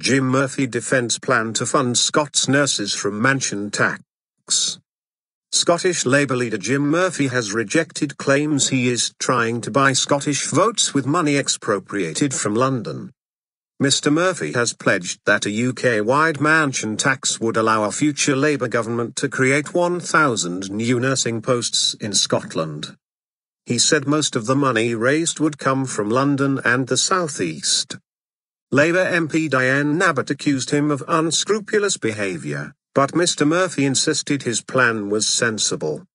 Jim Murphy defends plan to fund Scots nurses from mansion tax. Scottish Labour leader Jim Murphy has rejected claims he is trying to buy Scottish votes with money expropriated from London. Mr. Murphy has pledged that a UK-wide mansion tax would allow a future Labour government to create 1,000 new nursing posts in Scotland. He said most of the money raised would come from London and the South East. Labour MP Diane Abbott accused him of unscrupulous behaviour, but Mr. Murphy insisted his plan was sensible.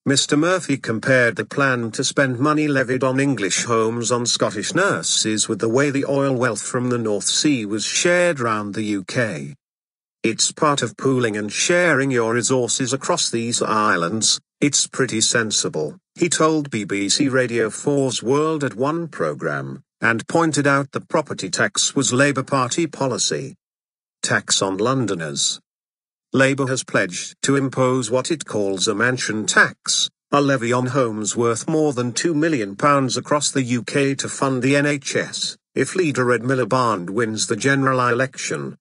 Mr. Murphy compared the plan to spend money levied on English homes on Scottish nurses with the way the oil wealth from the North Sea was shared round the UK. It's part of pooling and sharing your resources across these islands. It's pretty sensible, he told BBC Radio 4's World at One programme, and pointed out the property tax was Labour Party policy. Tax on Londoners. Labour has pledged to impose what it calls a mansion tax, a levy on homes worth more than £2 million across the UK to fund the NHS, if leader Ed Miliband wins the general election.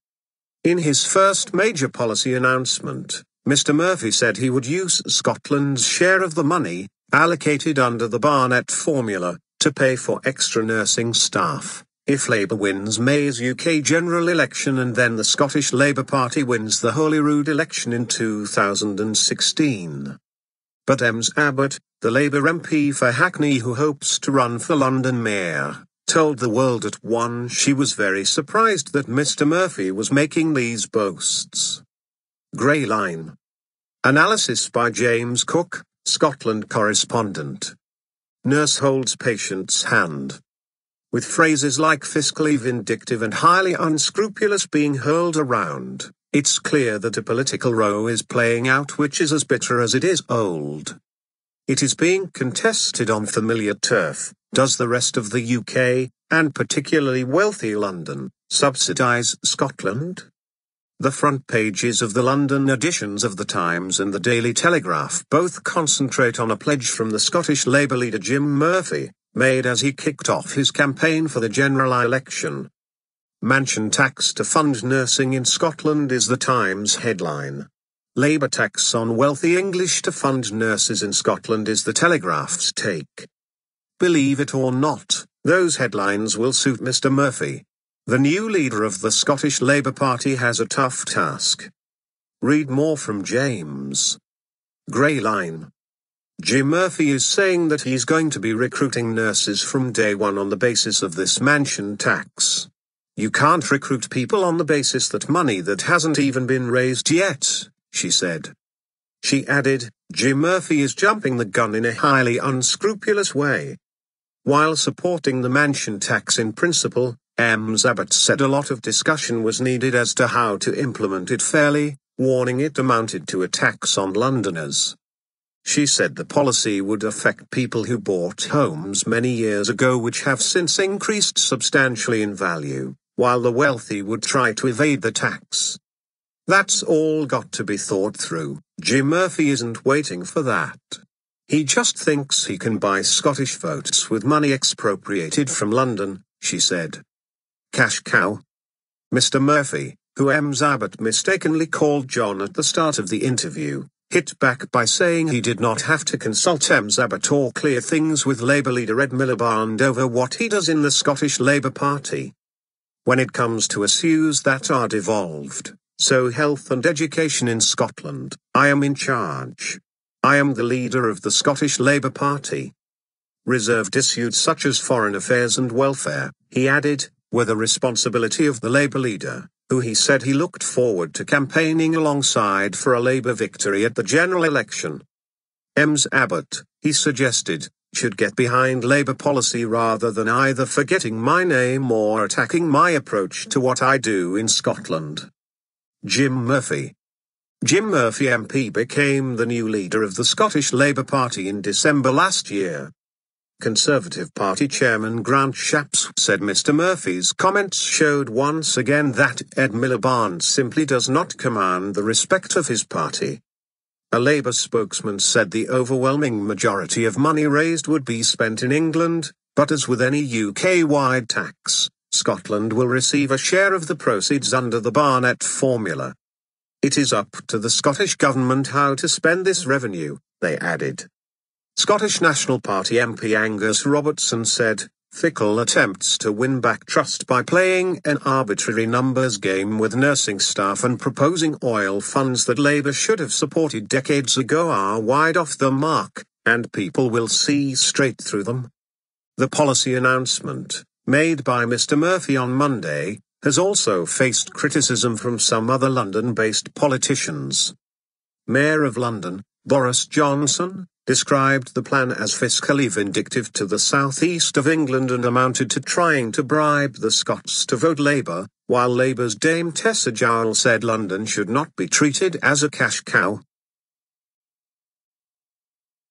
In his first major policy announcement, Mr. Murphy said he would use Scotland's share of the money, allocated under the Barnett formula, to pay for extra nursing staff, if Labour wins May's UK general election and then the Scottish Labour Party wins the Holyrood election in 2016. But Ms Abbott, the Labour MP for Hackney who hopes to run for London Mayor, told the World at One she was very surprised that Mr. Murphy was making these boasts. Grey Line. Analysis by James Cook, Scotland correspondent. Nurse holds patient's hand. With phrases like fiscally vindictive and highly unscrupulous being hurled around, it's clear that a political row is playing out which is as bitter as it is old. It is being contested on familiar turf. Does the rest of the UK, and particularly wealthy London, subsidise Scotland? The front pages of the London editions of the Times and the Daily Telegraph both concentrate on a pledge from the Scottish Labour leader Jim Murphy, made as he kicked off his campaign for the general election. Mansion tax to fund nursing in Scotland is the Times headline. Labour tax on wealthy English to fund nurses in Scotland is the Telegraph's take. Believe it or not, those headlines will suit Mr. Murphy. The new leader of the Scottish Labour Party has a tough task. Read more from James. Grey Line. Jim Murphy is saying that he's going to be recruiting nurses from day one on the basis of this mansion tax. You can't recruit people on the basis that money that hasn't even been raised yet, she said. She added, Jim Murphy is jumping the gun in a highly unscrupulous way. While supporting the mansion tax in principle, Ms Abbott said a lot of discussion was needed as to how to implement it fairly, warning it amounted to a tax on Londoners. She said the policy would affect people who bought homes many years ago which have since increased substantially in value, while the wealthy would try to evade the tax. That's all got to be thought through. Jim Murphy isn't waiting for that. He just thinks he can buy Scottish votes with money expropriated from London, she said. Cash cow. Mr. Murphy, who Ms Abbott mistakenly called John at the start of the interview, hit back by saying he did not have to consult Ms Abbott or clear things with Labour leader Ed Miliband over what he does in the Scottish Labour Party. When it comes to issues that are devolved, so health and education in Scotland, I am in charge. I am the leader of the Scottish Labour Party. Reserved issues such as foreign affairs and welfare, he added, were the responsibility of the Labour leader, who he said he looked forward to campaigning alongside for a Labour victory at the general election. Ms Abbott, he suggested, should get behind Labour policy rather than either forgetting my name or attacking my approach to what I do in Scotland. Jim Murphy. Jim Murphy MP became the new leader of the Scottish Labour Party in December last year. Conservative Party Chairman Grant Shapps said Mr. Murphy's comments showed once again that Ed Miliband simply does not command the respect of his party. A Labour spokesman said the overwhelming majority of money raised would be spent in England, but as with any UK-wide tax, Scotland will receive a share of the proceeds under the Barnett formula. It is up to the Scottish Government how to spend this revenue, they added. Scottish National Party MP Angus Robertson said, "Fickle attempts to win back trust by playing an arbitrary numbers game with nursing staff and proposing oil funds that Labour should have supported decades ago are wide off the mark, and people will see straight through them." The policy announcement, made by Mr Murphy on Monday, has also faced criticism from some other London-based politicians. Mayor of London, Boris Johnson, described the plan as fiscally vindictive to the southeast of England and amounted to trying to bribe the Scots to vote Labour, while Labour's Dame Tessa Jowell said London should not be treated as a cash cow.